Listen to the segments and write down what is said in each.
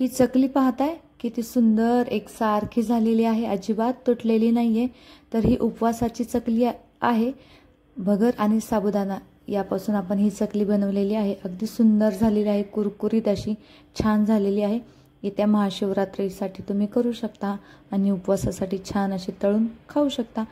ही चकली पाहताय किती सुंदर एकसारखी झालेली आहे, अजिबात तुटलेली नाहीये। तर ही उपवासाची चकली आहे। भगर आणि साबुदाणा यापासून आपण ही चकली बनवलेली आहे। अगदी सुंदर झालेली आहे, कुरकुरीत अशी छान झालेली आहे। येत्या महाशिवरात्रीसाठी तुम्ही करू शकता आणि उपवासासाठी छान अशी तळून खाऊ शकता।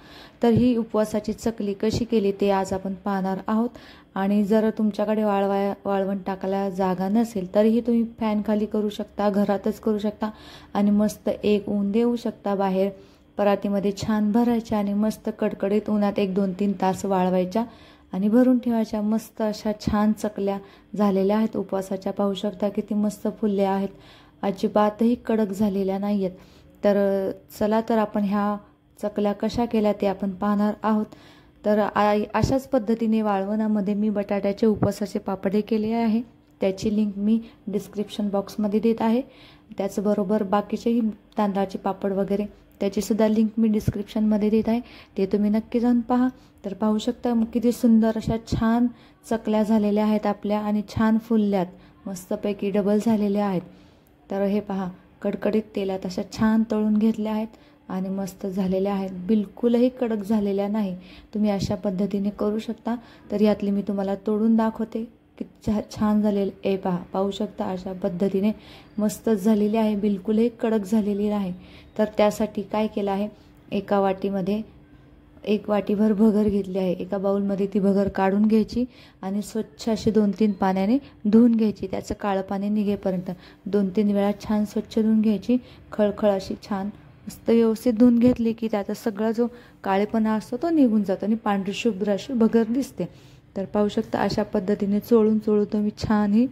तर ही उपवासाची चकली कशी केली ते आज आपण पाहणार आहोत। आणि जर तुमच्याकडे वाळवण टाकायला जागा नसेल तरीही तुम्ही फॅन खाली करू शकता, घरातच करू शकता आणि मस्त एक ऊन देऊ शकता बाहेर। परातीमध्ये छान भरायच्या आणि मस्त कडकडीत उन्हात 1-2-3 तास वाळवायच्या आणि भरून ठेवायच्या। मस्त अशा छान चकल्या झालेल्या आहेत उपवासाच्या। पाहू शकता किती मस्त फुलल्या आहेत, अजिबातही कडक झालेल्या नाहीयेत। तर चला तर आपण ह्या चकल्या कशा केल्या ते आपण पाहणार आहोत। तर अशाच पद्धतीने वाळवणामध्ये मी बटाट्याचे उपवासाचे पापडे केले आहे, त्याची लिंक मी डिस्क्रिप्शन बॉक्समध्ये देत आहे। त्याचबरोबर बाकीचेही तांदळाचे पापड वगैरे त्याची सुद्धा लिंक मी डिस्क्रिप्शनमध्ये देत आहे, ते तुम्ही नक्की जाऊन पहा। तर पाहू शकता किती सुंदर अशा छान चकल्या झालेल्या आहेत आपल्या आणि छान फुलल्यात, मस्तपैकी डबल झालेल्या आहेत। तर हे पहा, कडकडीत तेलात अशा छान तळून घेतल्या आहेत आणि मस्त झालेल्या आहेत, बिलकुलही कडक झालेल्या नाही। तुम्ही अशा पद्धतीने करू शकता। तर यातली मी तुम्हाला तोडून दाखवते किती छान झालेले ए पहा, पाहू शकता अशा पद्धतीने मस्तच झालेली आहे, बिलकुलही कडक झालेली नाही। तर त्यासाठी काय केलं आहे, एका वाटीमध्ये 1 वाटीभर भगर घेतली आहे। एका बाउलमध्ये ती भगर काढून घ्यायची आणि स्वच्छ अशी 2-3 पाण्याने धुवून घ्यायची, त्याचं काळं पाणी निघेपर्यंत 2-3 वेळा छान स्वच्छ धुवून घ्यायची। खळखळ अशी छान मस्त व्यवस्थित धुवून घेतली की त्याचा सगळा जो काळेपणा असतो तो निघून जातो आणि पांढरी शुभ्र अशी भगर दिसते। तर पाहू शकता अशा पद्धतीने चोळून तुम्ही छान ही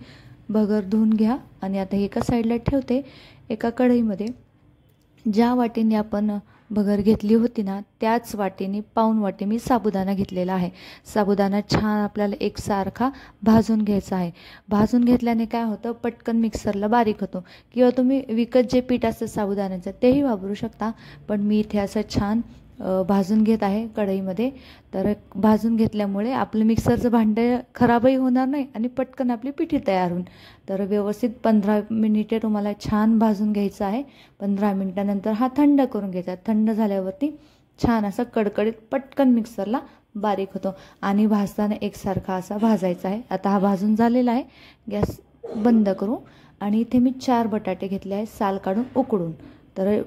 भगर धुवून घ्या। आणि आता एका साईडला ठेवते। एका कढईमध्ये ज्या वाटीने आपण भगर घेतली होती ना, त्याच वाटीने पाऊण वाटी मी साबुदाणा घेतलेला आहे। साबुदाणा छान आपल्याला एकसारखा भाजून घ्यायचा आहे। भाजून घेतल्याने काय होतं, पटकन मिक्सरला बारीक होतो। किंवा तुम्ही विकत जे पीठ असतं साबुदाण्याचं तेही वापरू शकता, पण मी इथे असं छान भाजून घेत आहे कढईमध्ये। तर भाजून घेतल्यामुळे आपलं मिक्सरचं भांडं खराबही होणार नाही आणि पटकन आपली पिठी तयार होईल। तर व्यवस्थित 15 मिनिटे तुम्हाला छान भाजून घ्यायचं आहे। 15 मिनिटानंतर हा थंड करून घ्यायचा। थंड झाल्यावरती छान असा कडकडीत पटकन मिक्सरला बारीक होतो आणि भाजताना एकसारखा असा भाजायचा आहे। आता हा भाजून झालेला आहे, गॅस बंद करू। आणि इथे मी 4 बटाटे घेतले आहे, साल काढून उकडून। तर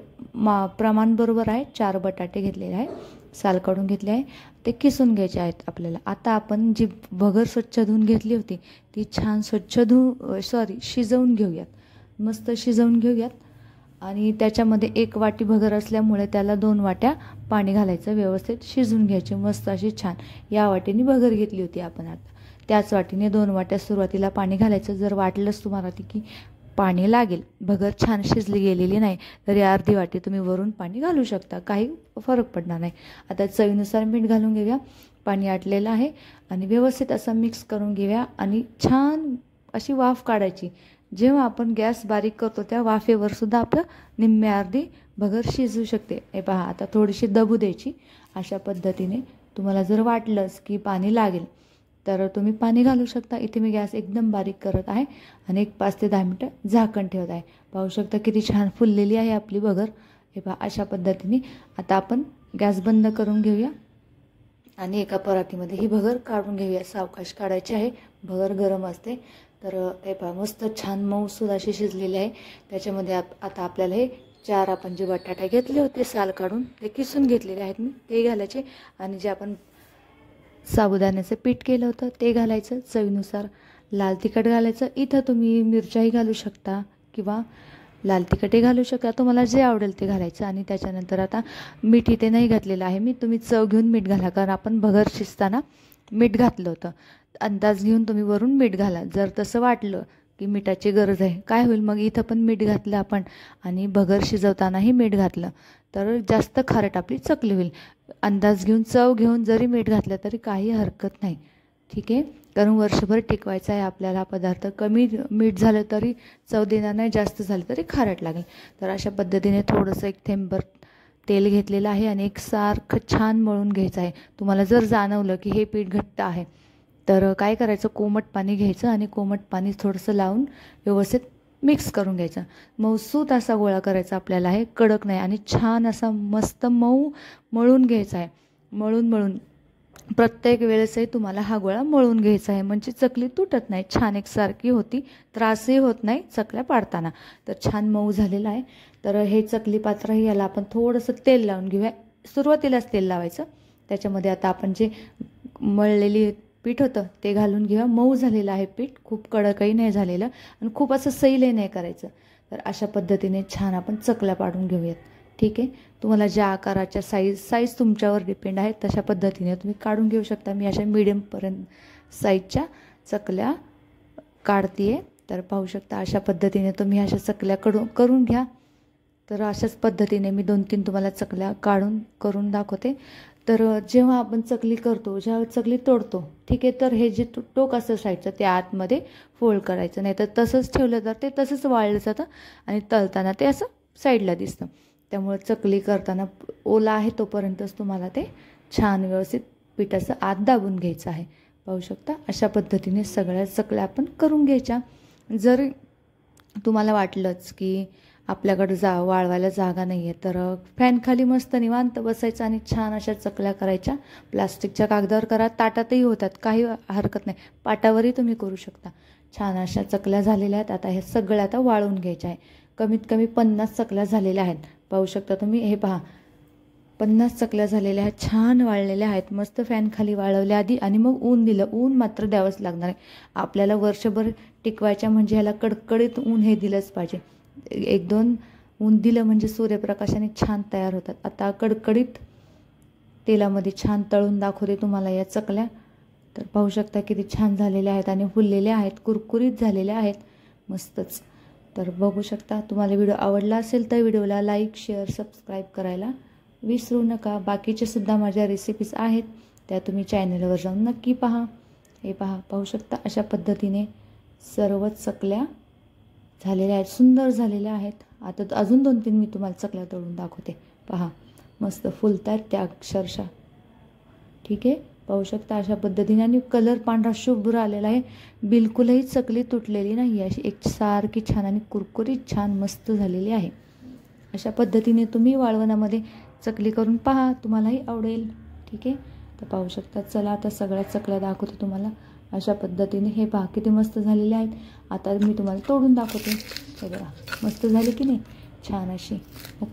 प्रमाण बरोबर आहे, 4 बटाटे घेतलेले आहे, साल काढून घेतले आहे, ते किसून घ्यायचे आहेत आपल्याला। आता आपण जी भगर स्वच्छ धुवून घेतली होती ती छान शिजवून घेऊयात, मस्त शिजवून घेऊयात। आणि त्याच्यामध्ये 1 वाटी भगर असल्यामुळे त्याला 2 वाट्या पाणी घालायचं, व्यवस्थित शिजवून घ्यायची मस्त अशी छान। या वाटीने भगर घेतली होती आपण, आता त्याच वाटीने 2 वाट्या सुरुवातीला पाणी घालायचं। जर वाटलंच तुम्हाला की पाणी लागेल, भगर छान शिजली गेलेली नाही, तरी अर्धी वाटी तुम्ही वरून पाणी घालू शकता, काही फरक पडणार नाही। आता चवीनुसार मीठ घालून घेऊया। पाणी आटलेलं आहे आणि व्यवस्थित असं मिक्स करून घेऊया आणि छान अशी वाफ काढायची। जेव्हा आपण गॅस बारीक करतो त्या वाफेवर सुद्धा आपलं निम्मे अर्धी भगर शिजू शकते। हे पहा, आता थोडीशी दबू द्यायची। अशा पद्धतीने तुम्हाला जर वाटलंच की पाणी लागेल तर तुम्ही पाणी घालू शकता। इथे मी गॅस एकदम बारीक करत आहे आणि एक 5 ते 10 मिनिटं झाकण ठेवत आहे। पाहू शकता किती छान फुललेली आहे आपली भगर। हे पहा, अशा पद्धतीने आता आपण गॅस बंद करून घेऊया आणि एका परातीमध्ये ही भगर काढून घेऊया। सावकाश काढायची आहे, भगर गरम असते। तर हे पहा, मस्त छान मऊसूद अशी शिजलेली आहे। त्याच्यामध्ये आता आपल्याला हे 4 आपण जे बटाटे घेतले होते साल काढून ते किसून घेतलेले आहेत मी, ते घालायचे। आणि जे आपण साबुदाण्याचं पीठ केलं होतं ते घालायचं। चवीनुसार लाल तिखट घालायचं, इथं तुम्ही मिरच्याही घालू शकता किंवा लाल तिखटही घालू शकता, तुम्हाला जे आवडेल ते घालायचं। आणि त्याच्यानंतर आता मीठ इथे नाही घातलेलं आहे मी, तुम्ही चव घेऊन मीठ घाला, कारण आपण भगर शिजताना मीठ घातलं होतं। अंदाज घेऊन तुम्ही वरून मीठ घाला। जर तसं वाटलं की मिठाची गरज आहे, काय होईल मग, इथं पण मीठ घातलं आपण आणि भगर शिजवतानाही मीठ घातलं तर जास्त खारट आपली चकली होईल। अंदाज घेऊन चव घेऊन जरी मीठ घातलं तरी काही हरकत नाही, ठीक आहे, कारण वर्षभर टिकवायचा आहे आपल्याला हा पदार्थ। कमी मीठ झालं तरी चव देणार नाही, जास्त झालं तरी खारट लागेल। तर अशा पद्धतीने थोडंसं 1 थेंबभर तेल घेतलेलं आहे आणि एकसारखं छान मळून घ्यायचं आहे। तुम्हाला जर जाणवलं की हे पीठ घट्ट आहे तर काय करायचं, कोमट पाणी घ्यायचं आणि कोमट पाणी थोडंसं लावून व्यवस्थित मिक्स करून घ्यायचा. मऊसूत असा गोळा करायचा आपल्याला आहे, कडक नाही. आणि छान असा मस्त मऊ मळून घ्यायचा आहे. मळून प्रत्येक वेळेसही तुम्हाला हा गोळा मळून घ्यायचा आहे, म्हणजे चकली तुटत नाही, छान एकसारखी होती, त्रासही होत नाही चकल्या पाडताना. तर छान मऊ झालेला आहे. तर हे चकली पात्र आहे, याला आपण थोडंसं तेल लावून घेऊया. सुरुवातीलाच तेल लावायचं. त्याच्यामध्ये आता आपण जे मळलेली पीठ होतं ते घालून घेऊया. मऊ झालेलं आहे पीठ, खूप कडकही नाही झालेलं आणि खूप असं सैलही नाही करायचं. तर अशा पद्धतीने छान आपण चकल्या पाडून घेऊयात. ठीक आहे. तुम्हाला ज्या आकाराच्या साईज तुमच्यावर डिपेंड आहे तशा पद्धतीने तुम्ही काढून घेऊ शकता. मी अशा मीडियमपर्यंत साईजच्या चकल्या काढते. तर पाहू शकता अशा पद्धतीने तुम्ही अशा चकल्या करून घ्या. तर अशाच पद्धतीने मी 2-3 तुम्हाला चकल्या करून दाखवते. तर जेव्हा आपण चकली करतो, जेव्हा चकली तोडतो, ठीक आहे, तर हे जे टोक असतं साईडचं ते आतमध्ये फोल्ड करायचं नाही. तर तसंच ठेवलं तर ते तसंच वाळलं जातं आणि तळताना ते असं साईडला दिसतं. त्यामुळे चकली करताना ओला आहे तोपर्यंतच तुम्हाला ते छान व्यवस्थित पिठाचं आत दाबून घ्यायचं आहे. पाहू शकता अशा पद्धतीने सगळ्या चकल्या आपण करून घ्यायच्या. जर तुम्हाला वाटलंच की आपल्याकडे वाळवायला जागा नाही आहे, तर फॅनखाली मस्त निवांत बसायचं आणि छान अशा चकल्या करायच्या. प्लास्टिकच्या कागदावर करा, ताटातही होतात, काही हरकत नाही, पाटावरही तुम्ही करू शकता. छान अशा चकल्या झालेल्या आहेत. आता हे सगळ्या आता वाळून घ्यायच्या आहे. कमीत कमी 50 चकल्या झालेल्या आहेत. पाहू शकता तुम्ही, हे पहा 50 चकल्या झालेल्या आहेत, छान वाळलेल्या आहेत. मस्त फॅनखाली वाळवल्या आधी आणि मग ऊन दिलं. ऊन मात्र द्यावंच लागणार आहे आपल्याला. वर्षभर टिकवायच्या म्हणजे ह्याला कडकडीत ऊन हे दिलंच पाहिजे. 1-2 ऊन दिलं म्हणजे सूर्यप्रकाशाने छान तयार होतात. आता कडकडीत तेलामध्ये छान तळून दाखवते तुम्हाला या चकल्या. तर पाहू शकता किती छान झालेल्या आहेत आणि फुललेल्या आहेत, कुरकुरीत झालेल्या आहेत, मस्तच. तर बघू शकता. तुम्हाला व्हिडिओ आवडला असेल तर व्हिडिओला लाईक, शेअर, सबस्क्राईब करायला विसरू नका. बाकीचे सुद्धा माझ्या रेसिपीज आहेत, त्या तुम्ही चॅनलवर जाऊन नक्की पहा. हे पाहू शकता अशा पद्धतीने सर्व चकल्या झालेल्या आहेत, सुंदर झालेल्या आहेत. आता अजून 2-3 मी तुम्हाला चकल्या तळून दाखवते. पहा मस्त फुलतात त्या अक्षरशः. ठीक आहे. पाहू शकता अशा पद्धतीने. आणि कलर पांढरा शुभ्र आलेला आहे, बिलकुलही चकली तुटलेली नाही, अशी एकसारखी छान आणि कुरकुरीत छान मस्त झालेली आहे. अशा पद्धतीने तुम्ही वाळवणामध्ये चकली करून पहा, तुम्हालाही आवडेल. ठीक आहे. तर पाहू शकता. चला आता सगळ्या चकल्या दाखवते तुम्हाला अशा पद्धतीने. हे पहा किती मस्त झालेले आहेत. आता मी तुम्हाला तोडून दाखवते. हे बघा मस्त झाली की नाही, छान अशी. ओके.